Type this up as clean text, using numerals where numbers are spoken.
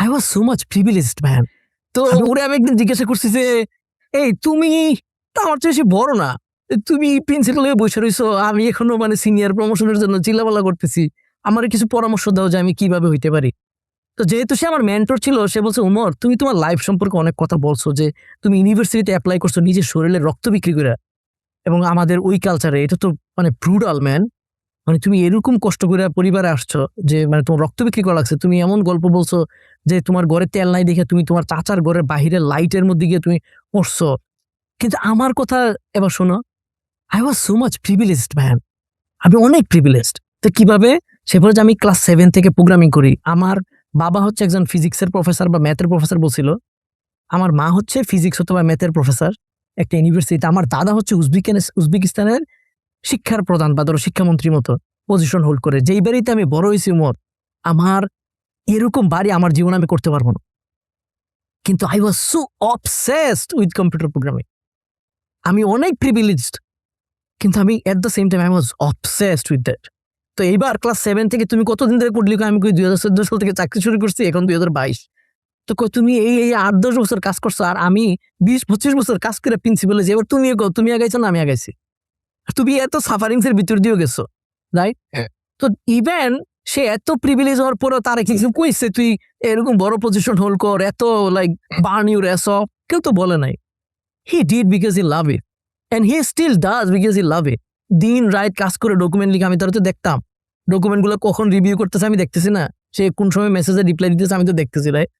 I was so much privileged man. তো ওরে আমি একদিন জিজ্ঞাসা করছি যে, এই তুমি তো আমার চেয়ে বেশি বড় না, তুমি প্রিন্সিপাল হয়ে বসে রইছো, আমি এখনো মানে সিনিয়র প্রমোশনের জন্য চিল্লাপাল্লা করতেছি, আমার কিছু পরামর্শ দাও যে আমি কিভাবে হইতে পারি। তো যেহেতু সে আমার মেন্টর ছিল, সে বলছে, উমর তুমি তোমার লাইফ সম্পর্কে অনেক কথা বলছো, যে তুমি ইউনিভার্সিটিতে অ্যাপ্লাই করছো নিজের শরীরের রক্ত বিক্রি করে, এবং আমাদের ওই কালচারে এটা তো মানে ব্রুটাল ম্যান। মানে তুমি এরকম কষ্ট করে পরিবারে আসছো যে মানে তোমার রক্ত বিক্রি করা লাগছে, তুমি এমন গল্প বলছো যে তোমার ঘরে তেল নাই দেখে তুমি তোমার চাচার ঘরের বাহিরের লাইটের মধ্যে গিয়ে তুমি পড়ছো। কিন্তু আমার কথা এবার শোনো, I was so much privileged man, আমি অনেক প্রিভিলেজড। তো কিভাবে? সে বলে যে আমি ক্লাস 7 থেকে প্রোগ্রামিং করি। আমার বাবা হচ্ছে একজন ফিজিক্সের প্রফেসর বা ম্যাথের প্রফেসর বলছিল, আমার মা হচ্ছে ফিজিক্স অথবা ম্যাথের প্রফেসর একটা ইউনিভার্সিটিতে, আমার দাদা হচ্ছে উজবেকিস্তানের শিক্ষার প্রধান বা ধরো শিক্ষামন্ত্রীর মতো পজিশন হোল্ড করে। যেই বাড়িতে আমি বড় হয়েছি উমর, আমার এরকম বাড়ি আমার জীবনে আমি করতে পারবো না। কিন্তু I was so obsessed with computer programming. আমি অনেক প্রিভিলেজড, কিন্তু আমি at the same time I was obsessed with that. তো এইবার ক্লাস 7 থেকে তুমি কতদিন ধরে কোড লিখো? আমি কই 2014 সাল থেকে চাকরি শুরু করছি, এখন 2022। তো কই তুমি এই 8-10 বছর কাজ করছো, আর আমি 20-25 বছর কাজ করে প্রিন্সিপালে যে এবার তুমি কও, তুমি আগাইছো না আমি আগাইছি? তুমি এত সাফারিংস এর ভিতর দিয়েও গেছো, রাইট? তো ইভেন সে এত প্রিভিলেজ হওয়ার পরেও তার কিছু কইছে তুই এরকম বড় পজিশন হোল্ড কর, এত like burn your ass off, কেউ তো বলে নাই। He did because he love it, and he still does because he love it. দিন রাত কাজ করে ডকুমেন্ট লিখে, আমি তার তো দেখতাম ডকুমেন্ট গুলো কখন রিভিউ করতেছে, আমি দেখতেছি না, সে কোন সময় মেসেজে রিপ্লাই দিতেছে আমি তো দেখতেছি, রাইট?